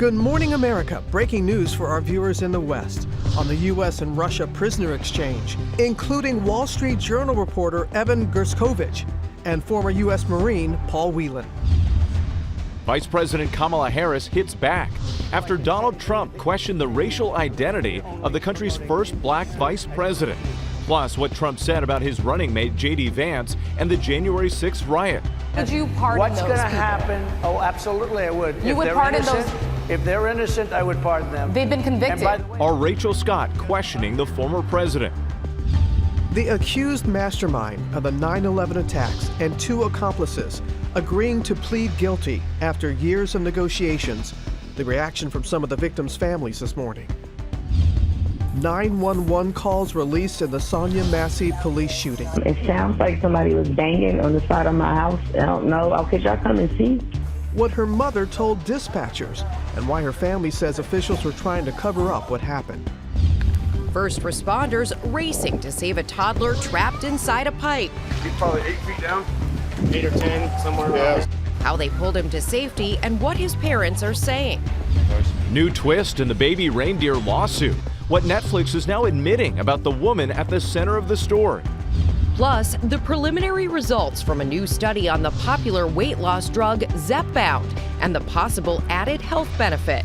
Good morning, America. Breaking news for our viewers in the West on the U.S. and Russia prisoner exchange, including Wall Street Journal reporter Evan Gershkovich and former U.S. Marine Paul Whelan. Vice President Kamala Harris hits back after Donald Trump questioned the racial identity of the country's first black vice president. Plus, what Trump said about his running mate, J.D. Vance, and the January 6th riot. Would you pardon What's those going to people? happen? Oh, absolutely, I would. You would pardon those? If they're innocent, I would pardon them. They've been convicted. And by the way, Are Rachel Scott questioning the former president? The accused mastermind of the 9/11 attacks and two accomplices agreeing to plead guilty after years of negotiations. The reaction from some of the victims' families this morning. 911 calls released in the Sonia Massey police shooting. It sounds like somebody was banging on the side of my house. I don't know. Oh, could y'all come and see? What her mother told dispatchers and why her family says officials were trying to cover up what happened. First responders racing to save a toddler trapped inside a pipe. He's probably 8 feet down. 8 or 10, somewhere around. How they pulled him to safety and what his parents are saying. New twist in the baby reindeer lawsuit. What Netflix is now admitting about the woman at the center of the story. Plus, the preliminary results from a new study on the popular weight loss drug Zepbound and the possible added health benefit.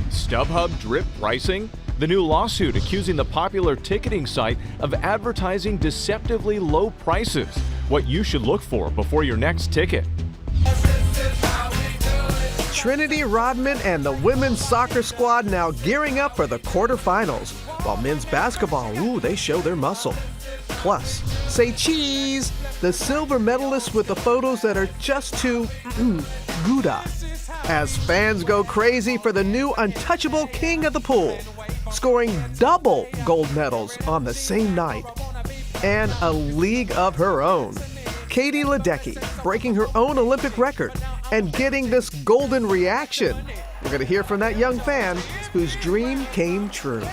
StubHub drip pricing? The new lawsuit accusing the popular ticketing site of advertising deceptively low prices. What you should look for before your next ticket. Trinity Rodman and the women's soccer squad now gearing up for the quarterfinals, while men's basketball, they show their muscle. Plus, say cheese, the silver medalists with the photos that are just too Gouda, as fans go crazy for the new untouchable king of the pool, scoring double gold medals on the same night. And a league of her own. Katie Ledecky breaking her own Olympic record and getting this golden reaction. We're going to hear from that young fan whose dream came true.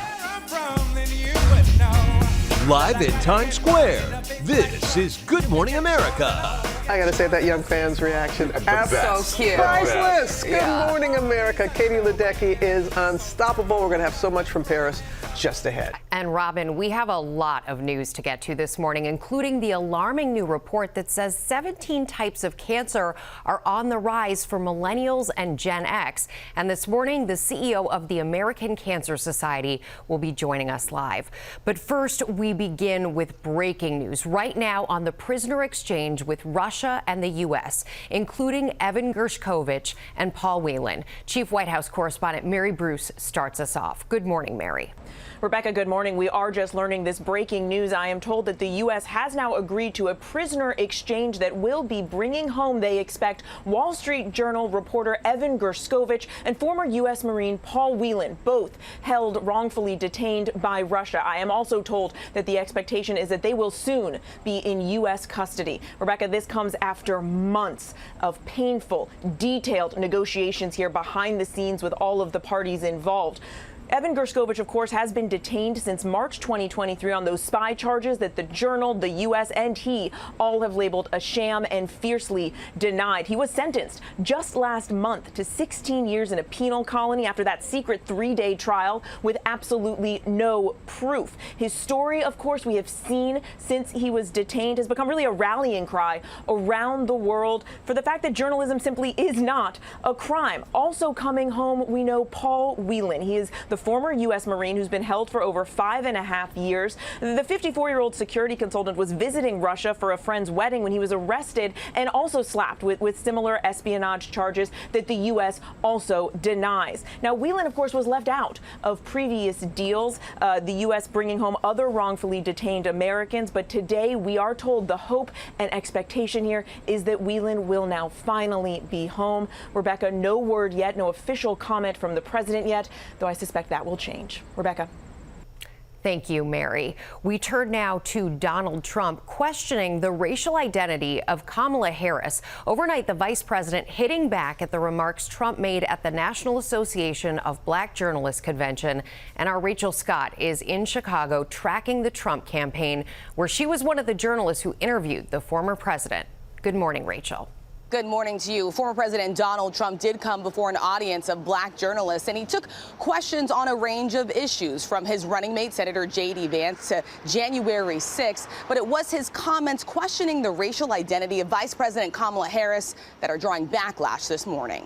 Live in Times Square, this is Good Morning America. I gotta say that young fan's reaction, So cute. priceless. Good Yeah. morning, America. Katie Ledecky is unstoppable. We're gonna have so much from Paris just ahead. And Robin, we have a lot of news to get to this morning, including the alarming new report that says 17 types of cancer are on the rise for millennials and Gen X. And this morning, the CEO of the American Cancer Society will be joining us live. But first, we begin with breaking news right now on the prisoner exchange with Russia and the U.S., including Evan Gershkovich and Paul Whelan. Chief White House correspondent Mary Bruce starts us off. Good morning, Mary. Rebecca, good morning. We are just learning this breaking news. I am told that the U.S. has now agreed to a prisoner exchange that will be bringing home, they expect, Wall Street Journal reporter Evan Gershkovich and former U.S. Marine Paul Whelan, both held wrongfully detained by Russia. I am also told that the expectation is that they will soon be in U.S. custody. Rebecca, this comes after months of painful, detailed negotiations here behind the scenes with all of the parties involved. Evan Gershkovich, of course, has been detained since March 2023 on those spy charges that the Journal, the U.S., and he all have labeled a sham and fiercely denied. He was sentenced just last month to 16 years in a penal colony after that secret 3-day trial with absolutely no proof. His story, of course, we have seen since he was detained has become really a rallying cry around the world for the fact that journalism simply is not a crime. Also coming home, we know Paul Whelan. He is the former U.S. Marine who's been held for over 5.5 years. The 54-year-old security consultant was visiting Russia for a friend's wedding when he was arrested and also slapped with similar espionage charges that the U.S. also denies. Now, Whelan, of course, was left out of previous deals, the U.S. bringing home other wrongfully detained Americans. But today, we are told the hope and expectation here is that Whelan will now finally be home. Rebecca, no word yet, no official comment from the president yet, though I suspect that will change. Rebecca. Thank you, Mary. We turn now to Donald Trump questioning the racial identity of Kamala Harris. Overnight, the vice president hitting back at the remarks Trump made at the National Association of Black Journalists convention. And our Rachel Scott is in Chicago tracking the Trump campaign, where she was one of the journalists who interviewed the former president. Good morning, Rachel. Good morning to you. Former President Donald Trump did come before an audience of black journalists, and he took questions on a range of issues, from his running mate, Senator J.D. Vance, to January 6th. But it was his comments questioning the racial identity of Vice President Kamala Harris that are drawing backlash this morning.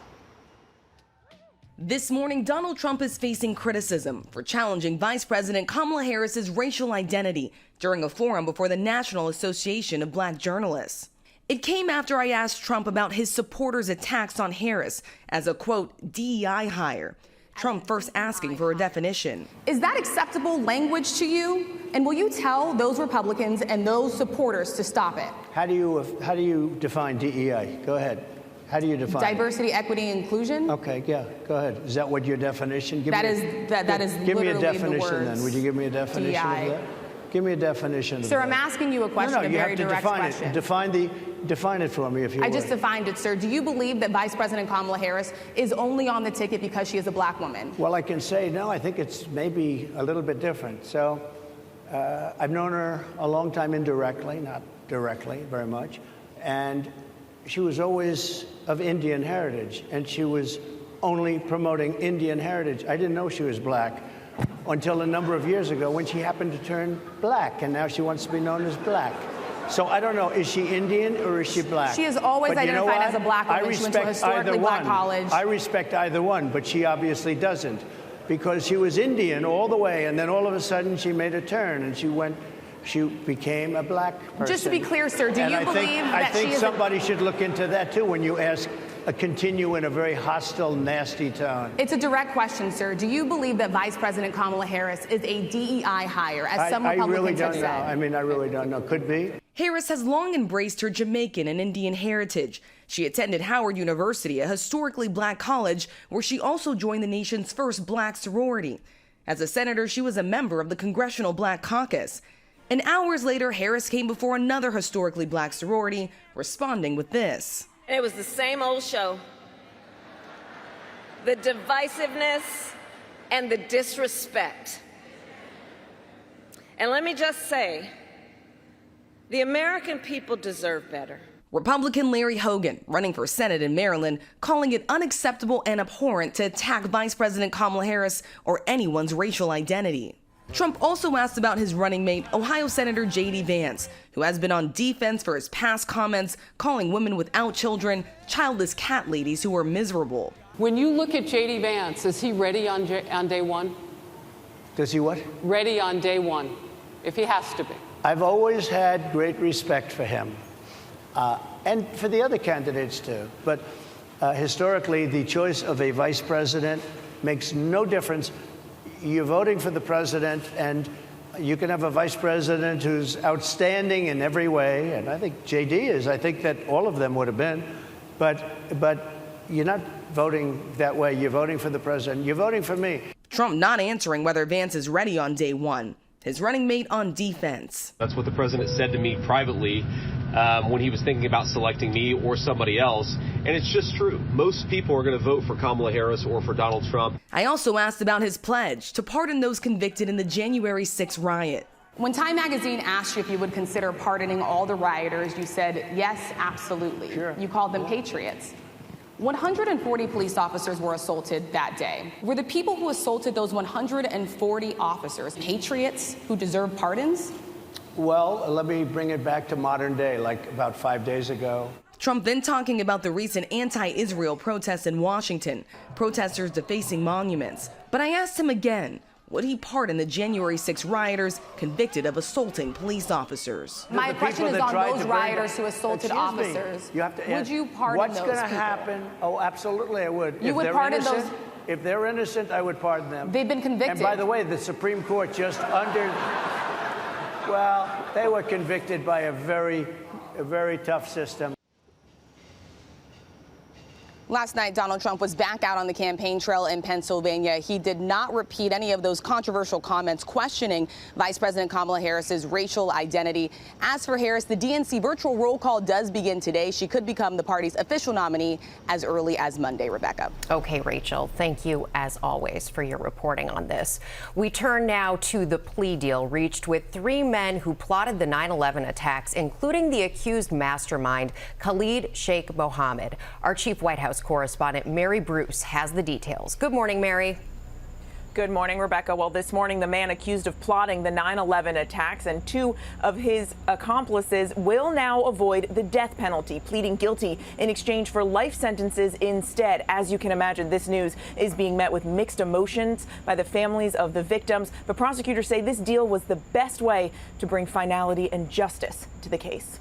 This morning, Donald Trump is facing criticism for challenging Vice President Kamala Harris's racial identity during a forum before the National Association of Black Journalists. It came after I asked Trump about his supporters' attacks on Harris as a, quote, DEI hire. Trump first asking for a definition. Is that acceptable language to you? And will you tell those Republicans and those supporters to stop it? How do you define DEI? Go ahead. How do you define diversity, equity, inclusion? Okay, yeah, go ahead. Is that what your definition? That is give me a literally definition the words then. Would you give me a definition DEI. of that? Give me a definition. Sir, of I'm that. asking you a question, No, a you very have to direct define question. it. Define it for me, if you would. I just defined it, sir. Do you believe that Vice President Kamala Harris is only on the ticket because she is a black woman? Well, I can say no. I think it's maybe a little bit different. So, I've known her a long time indirectly, not directly, very much, and she was always of Indian heritage, and she was only promoting Indian heritage. I didn't know she was black until a number of years ago when she happened to turn black, and now she wants to be known as black. So I don't know, is she Indian or is she black? She has always identified as a black woman. She went to a historically black college. I respect either one, but she obviously doesn't, because she was Indian all the way, and then all of a sudden she made a turn and she became a black person. Just to be clear, sir, do you believe that she is somebody should look into that too when you continue in a very hostile, nasty tone. It's a direct question, sir. Do you believe that Vice President Kamala Harris is a DEI hire, as some Republicans have said? I mean, I really don't know. Could be. Harris has long embraced her Jamaican and Indian heritage. She attended Howard University, a historically black college, where she also joined the nation's first black sorority. As a senator, she was a member of the Congressional Black Caucus. And hours later, Harris came before another historically black sorority, responding with this. It was the same old show. The divisiveness and the disrespect. And let me just say, the American people deserve better. Republican Larry Hogan, running for Senate in Maryland, calling it unacceptable and abhorrent to attack Vice President Kamala Harris or anyone's racial identity. Trump also asked about his running mate, Ohio Senator J.D. Vance, who has been on defense for his past comments, calling women without children childless cat ladies who are miserable. When you look at J.D. Vance, is he ready on day one? Does he what? Ready on day one, if he has to be. I've always had great respect for him, and for the other candidates too. But historically, the choice of a vice president makes no difference. You're voting for the president, and you can have a vice president who's outstanding in every way, and I think J.D. is. I think that all of them would have been. But you're not voting that way. You're voting for the president. You're voting for me. Trump not answering whether Vance is ready on day one. His running mate on defense. That's what the president said to me privately when he was thinking about selecting me or somebody else. And it's just true. Most people are going to vote for Kamala Harris or for Donald Trump. I also asked about his pledge to pardon those convicted in the January 6th riot. When Time magazine asked you if you would consider pardoning all the rioters, you said, yes, absolutely. Sure. You called them patriots. 140 police officers were assaulted that day. Were the people who assaulted those 140 officers patriots who deserve pardons? Well, let me bring it back to modern day, like about 5 days ago. Trump then talking about the recent anti-Israel protests in Washington, protesters defacing monuments. But I asked him again, would he pardon the January 6 rioters convicted of assaulting police officers? My question is on those rioters who assaulted officers. You have to would you pardon what's those going to people? happen? Oh, absolutely, I would. You would pardon those? If they're innocent, I would pardon them. They've been convicted. And by the way, the Supreme Court just well, they were convicted by a very tough system. Last night, Donald Trump was back out on the campaign trail in Pennsylvania. He did not repeat any of those controversial comments questioning Vice President Kamala Harris's racial identity. As for Harris, the DNC virtual roll call does begin today. She could become the party's official nominee as early as Monday, Rebecca. Okay, Rachel, thank you as always for your reporting on this. We turn now to the plea deal reached with 3 men who plotted the 9/11 attacks, including the accused mastermind, Khalid Sheikh Mohammed. Our chief White House correspondent Mary Bruce has the details. Good morning, Mary. Good morning, Rebecca. Well, this morning, the man accused of plotting the 9/11 attacks and 2 of his accomplices will now avoid the death penalty, pleading guilty in exchange for life sentences instead. As you can imagine, this news is being met with mixed emotions by the families of the victims. But prosecutors say this deal was the best way to bring finality and justice to the case.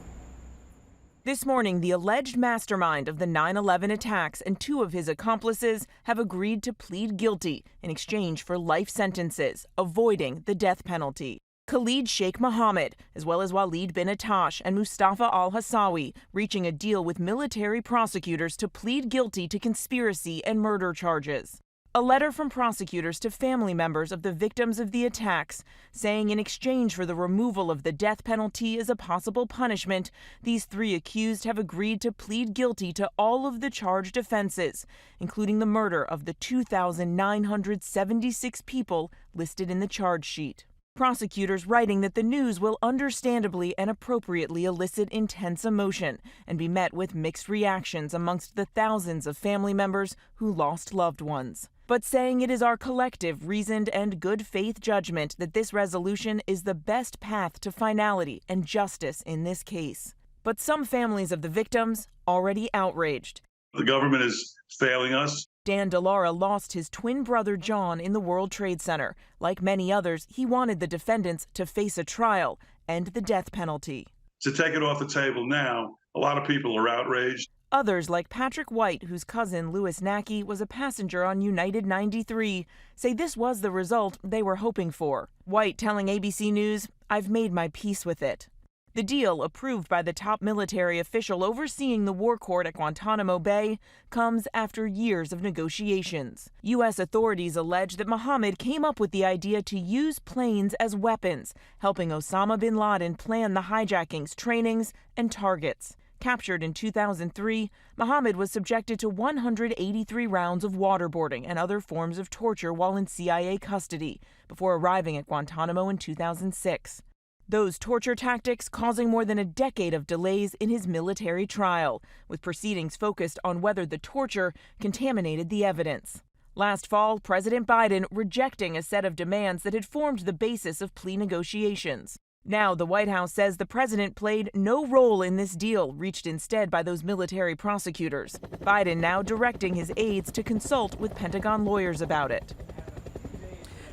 This morning, the alleged mastermind of the 9/11 attacks and 2 of his accomplices have agreed to plead guilty in exchange for life sentences, avoiding the death penalty. Khalid Sheikh Mohammed, as well as Walid bin Attash and Mustafa al-Hassawi, reaching a deal with military prosecutors to plead guilty to conspiracy and murder charges. A letter from prosecutors to family members of the victims of the attacks, saying in exchange for the removal of the death penalty as a possible punishment, these 3 accused have agreed to plead guilty to all of the charged offenses, including the murder of the 2,976 people listed in the charge sheet. Prosecutors writing that the news will understandably and appropriately elicit intense emotion and be met with mixed reactions amongst the thousands of family members who lost loved ones, but saying it is our collective, reasoned and good faith judgment that this resolution is the best path to finality and justice in this case. But some families of the victims already outraged. The government is failing us. Dan DeLaura lost his twin brother John in the World Trade Center. Like many others, he wanted the defendants to face a trial and the death penalty. To take it off the table now, a lot of people are outraged. Others, like Patrick White, whose cousin Louis Nackey was a passenger on United 93, say this was the result they were hoping for. White telling ABC News, "I've made my peace with it." The deal, approved by the top military official overseeing the war court at Guantanamo Bay, comes after years of negotiations. U.S. authorities allege that Mohammed came up with the idea to use planes as weapons, helping Osama bin Laden plan the hijackings, trainings, and targets. Captured in 2003, Mohammed was subjected to 183 rounds of waterboarding and other forms of torture while in CIA custody, before arriving at Guantanamo in 2006. Those torture tactics causing more than a decade of delays in his military trial, with proceedings focused on whether the torture contaminated the evidence. Last fall, President Biden rejecting a set of demands that had formed the basis of plea negotiations. Now, the White House says the president played no role in this deal, reached instead by those military prosecutors. Biden now directing his aides to consult with Pentagon lawyers about it.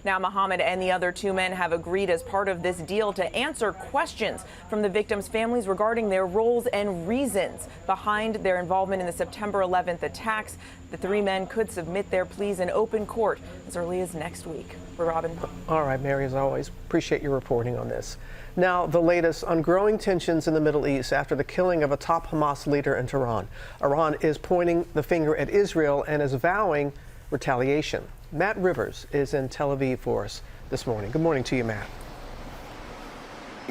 Now, Mohammed and the other 2 men have agreed as part of this deal to answer questions from the victims' families regarding their roles and reasons behind their involvement in the September 11th attacks. The 3 men could submit their pleas in open court as early as next week. Robin. All right, Mary, as always, appreciate your reporting on this. Now, the latest on growing tensions in the Middle East after the killing of a top Hamas leader in Tehran. Iran is pointing the finger at Israel and is vowing retaliation. Matt Rivers is in Tel Aviv for us this morning. Good morning to you, Matt.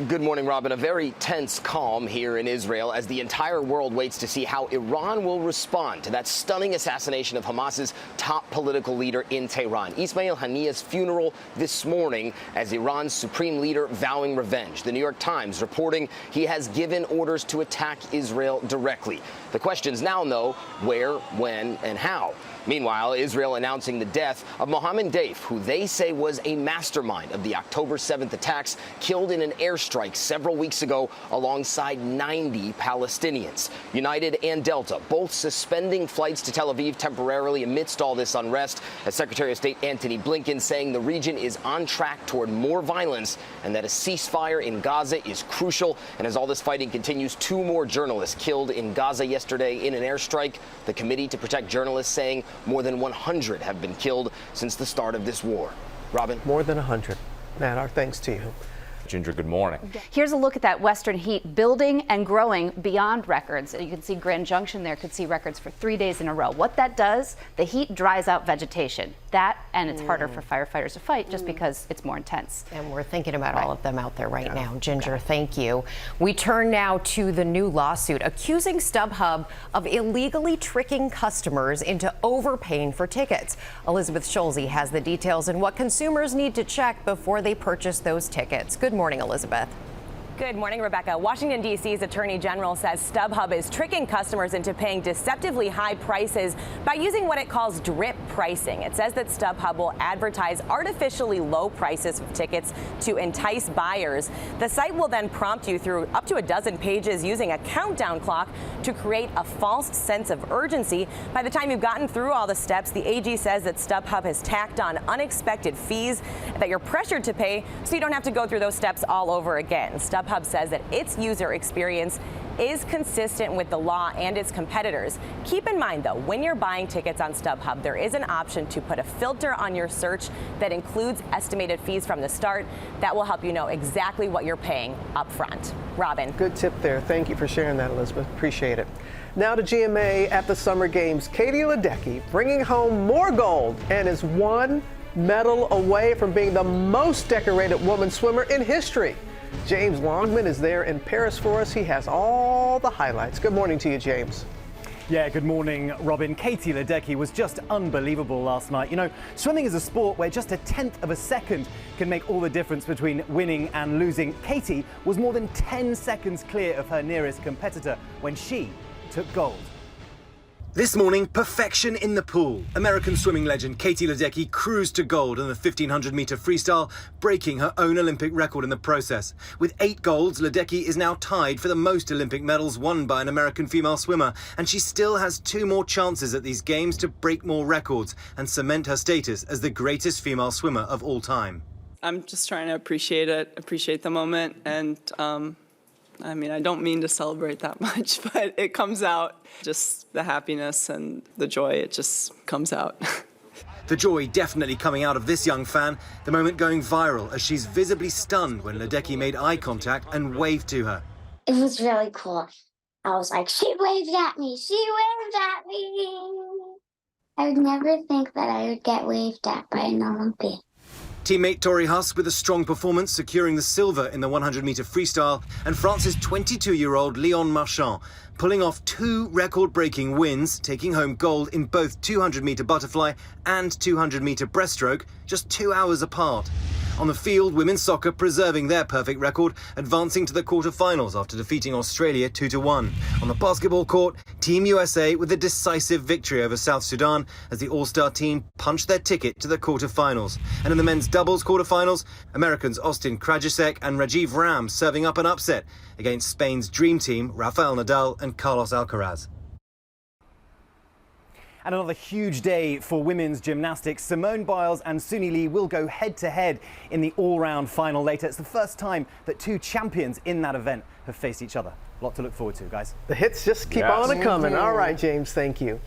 Good morning, Robin. A very tense calm here in Israel as the entire world waits to see how Iran will respond to that stunning assassination of Hamas's top political leader in Tehran. Ismail Haniyeh's funeral this morning as Iran's supreme leader vowing revenge. The New York Times reporting he has given orders to attack Israel directly. The questions now, though, where, when, and how. Meanwhile, Israel announcing the death of Mohammed Daif, who they say was a mastermind of the October 7th attacks, killed in an airstrike several weeks ago alongside 90 Palestinians. United and Delta both suspending flights to Tel Aviv temporarily amidst all this unrest, as Secretary of State Antony Blinken saying the region is on track toward more violence and that a ceasefire in Gaza is crucial. And as all this fighting continues, 2 more journalists killed in Gaza yesterday in an airstrike. The Committee to Protect Journalists saying more than 100 have been killed since the start of this war. Robin? More than 100. Matt, our thanks to you. Ginger, good morning. Here's a look at that Western heat building and growing beyond records. You can see Grand Junction there could see records for 3 days in a row. What that does, the heat dries out vegetation. That, and it's harder for firefighters to fight just because it's more intense. And we're thinking about all of them out there right now. Ginger, thank you. We turn now to the new lawsuit accusing StubHub of illegally tricking customers into overpaying for tickets. Elizabeth Schulze has the details and what consumers need to check before they purchase those tickets. Good morning, Elizabeth. Good morning, Rebecca. Washington, D.C.'s Attorney General says StubHub is tricking customers into paying deceptively high prices by using what it calls drip pricing. It says that StubHub will advertise artificially low prices of tickets to entice buyers. The site will then prompt you through up to a dozen pages using a countdown clock to create a false sense of urgency. By the time you've gotten through all the steps, the AG says that StubHub has tacked on unexpected fees that you're pressured to pay so you don't have to go through those steps all over again. StubHub says that its user experience is consistent with the law and its competitors. Keep in mind, though, when you're buying tickets on StubHub, there is an option to put a filter on your search that includes estimated fees from the start. That will help you know exactly what you're paying up front. Robin. Good tip there. Thank you for sharing that, Elizabeth. Appreciate it. Now to GMA at the Summer Games. Katie Ledecky bringing home more gold and is one medal away from being the most decorated woman swimmer in history. James Longman is there in Paris for us. He has all the highlights. Good morning to you, James. Yeah, good morning, Robin. Katie Ledecky was just unbelievable last night. You know, swimming is a sport where just a tenth of a second can make all the difference between winning and losing. Katie was more than 10 seconds clear of her nearest competitor when she took gold. This morning, perfection in the pool. American swimming legend Katie Ledecky cruised to gold in the 1500-meter freestyle, breaking her own Olympic record in the process. With 8 golds, Ledecky is now tied for the most Olympic medals won by an American female swimmer, and she still has 2 more chances at these games to break more records and cement her status as the greatest female swimmer of all time. I'm just trying to appreciate it, appreciate the moment, and I mean, I don't mean to celebrate that much, but it comes out. Just the happiness and the joy, it just comes out. The joy definitely coming out of this young fan, the moment going viral as she's visibly stunned when Ledecky made eye contact and waved to her. It was really cool. I was like, she waved at me, she waved at me. I would never think that I would get waved at by an Olympian. Teammate Tori Huss with a strong performance, securing the silver in the 100-meter freestyle, and France's 22-year-old Léon Marchand pulling off 2 record-breaking wins, taking home gold in both 200-meter butterfly and 200-meter breaststroke, just 2 hours apart. On the field, women's soccer preserving their perfect record, advancing to the quarterfinals after defeating Australia 2-1. On the basketball court, Team USA with a decisive victory over South Sudan as the All-Star team punched their ticket to the quarterfinals. And in the men's doubles quarterfinals, Americans Austin Krajicek and Rajiv Ram serving up an upset against Spain's dream team, Rafael Nadal and Carlos Alcaraz. And another huge day for women's gymnastics. Simone Biles and Suni Lee will go head-to-head in the all-round final later. It's the first time that 2 champions in that event have faced each other. A lot to look forward to, guys. The hits just keep on coming. All right, James, thank you.